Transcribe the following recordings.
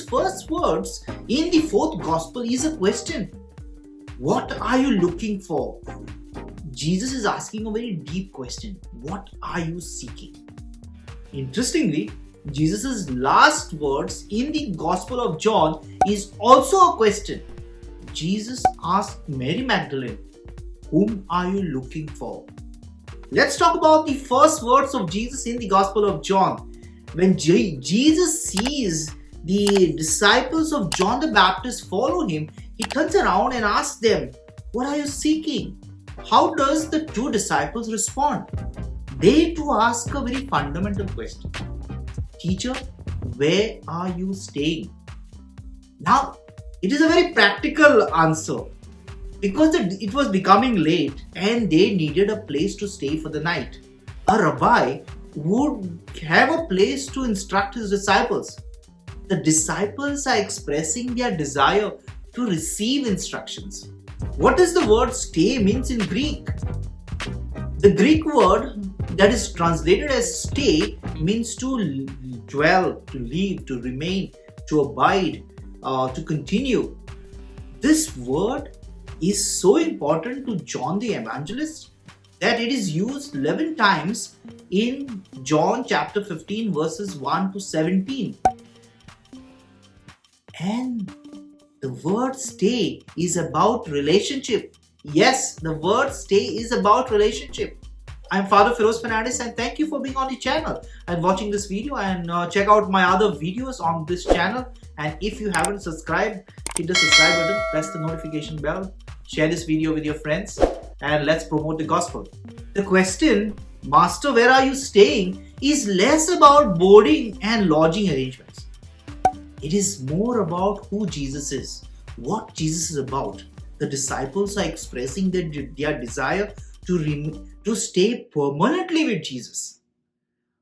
first words in the fourth gospel is a question. What are you looking for? Jesus is asking a very deep question. What are you seeking? Interestingly, Jesus' last words in the Gospel of John is also a question. Jesus asked Mary Magdalene, whom are you looking for? Let's talk about the first words of Jesus in the Gospel of John. When Jesus sees the disciples of John the Baptist follow him, he turns around and asks them, what are you seeking? How does the two disciples respond? They too ask a very fundamental question. Teacher, where are you staying? Now, it is a very practical answer because it was becoming late and they needed a place to stay for the night. A rabbi would have a place to instruct his disciples. The disciples are expressing their desire to receive instructions. What does the word stay means in Greek? The Greek word that is translated as stay means to dwell, to live, to remain, to abide, to continue. This word is so important to John the Evangelist that it is used 11 times in John chapter 15 verses 1 to 17. And the word stay is about relationship. Yes, the word stay is about relationship. I'm Father Feroz Fernandez and thank you for being on the channel and watching this video, and check out my other videos on this channel. And if you haven't subscribed, hit the subscribe button, press the notification bell, share this video with your friends, and let's promote the gospel. The question, Master, where are you staying, is less about boarding and lodging arrangements. It is more about who Jesus is, what Jesus is about. The disciples are expressing their desire to stay permanently with Jesus,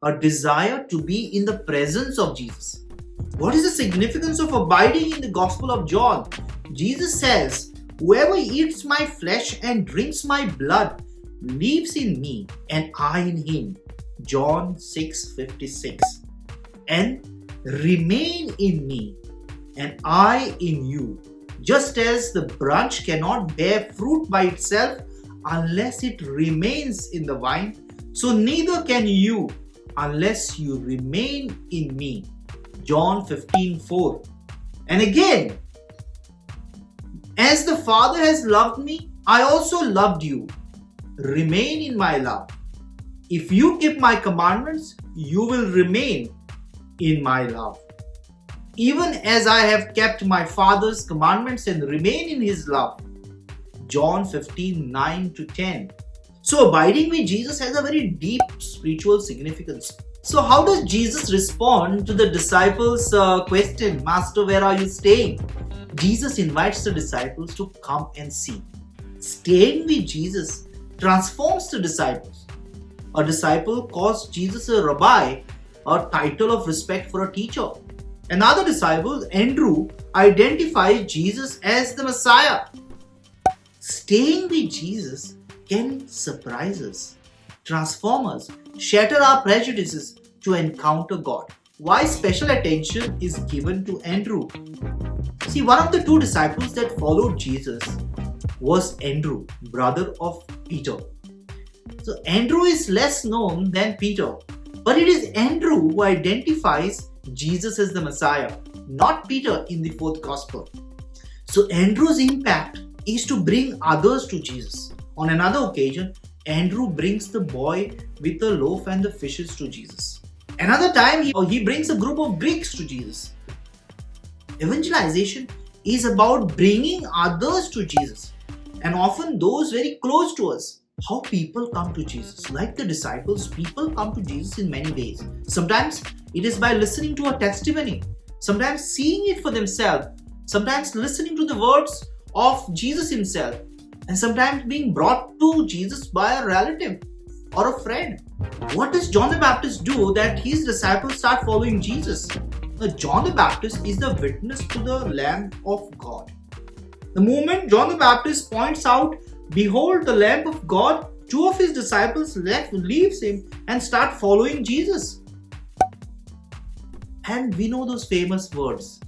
a desire to be in the presence of Jesus. What is the significance of abiding in the Gospel of John? Jesus says, whoever eats my flesh and drinks my blood lives in me and I in him. John 6:56. And remain in me and I in you. Just as the branch cannot bear fruit by itself unless it remains in the vine, so neither can you unless you remain in me. John 15:4. And again, as the Father has loved me, I also loved you. Remain in my love. If you keep my commandments, you will remain in my love. Even as I have kept my Father's commandments and remain in his love. John 15:9-10. So abiding with Jesus has a very deep spiritual significance. So how does Jesus respond to the disciples' question, Master, where are you staying? Jesus invites the disciples to come and see. Staying with Jesus transforms the disciples. A disciple calls Jesus a rabbi, a title of respect for a teacher. Another disciple, Andrew, identifies Jesus as the Messiah. Staying with Jesus can surprise us, transform us, shatter our prejudices to encounter God. Why special attention is given to Andrew? See, one of the two disciples that followed Jesus was Andrew, brother of Peter. So Andrew is less known than Peter, but it is Andrew who identifies Jesus as the Messiah, not Peter in the fourth gospel. So Andrew's impact is to bring others to Jesus. On another occasion, Andrew brings the boy with the loaf and the fishes to Jesus. Another time, he brings a group of Greeks to Jesus. Evangelization is about bringing others to Jesus, and often those very close to us. How people come to Jesus. Like the disciples, people come to Jesus in many ways. Sometimes it is by listening to a testimony, sometimes seeing it for themselves, sometimes listening to the words of Jesus himself, and sometimes being brought to Jesus by a relative or a friend. What does John the Baptist do that his disciples start following Jesus? Now, John the Baptist is the witness to the Lamb of God. The moment John the Baptist points out, behold the Lamb of God, two of his disciples leaves him and start following Jesus. And we know those famous words.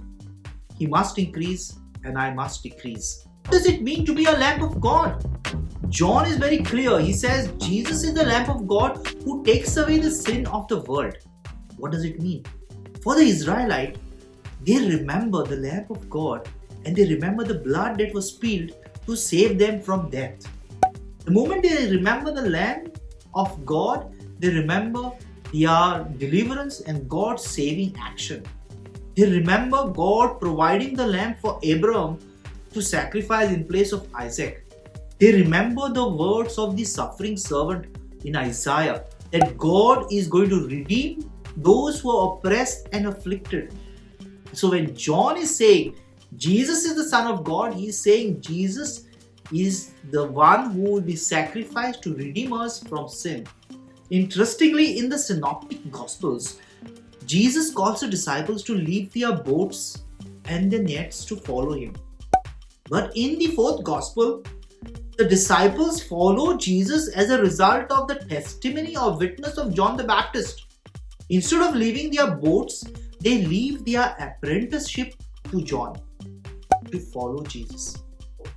He must increase and I must decrease. What does it mean to be a lamp of God? John is very clear. He says Jesus is the lamp of God who takes away the sin of the world. What does it mean? For the Israelite, they remember the lamp of God and they remember the blood that was spilled to save them from death. The moment they remember the lamp of God, they remember their deliverance and God's saving action. They remember God providing the lamb for Abraham to sacrifice in place of Isaac. They remember the words of the suffering servant in Isaiah that God is going to redeem those who are oppressed and afflicted. So when John is saying Jesus is the Son of God, he is saying Jesus is the one who will be sacrificed to redeem us from sin. Interestingly, in the Synoptic Gospels, Jesus calls the disciples to leave their boats and their nets to follow him. But in the fourth Gospel, the disciples follow Jesus as a result of the testimony or witness of John the Baptist. Instead of leaving their boats, they leave their apprenticeship to John to follow Jesus.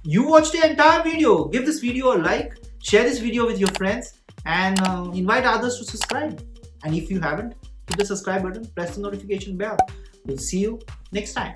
You watched the entire video. Give this video a like, share this video with your friends, and invite others to subscribe. And if you haven't, hit the subscribe button, press the notification bell. We'll see you next time.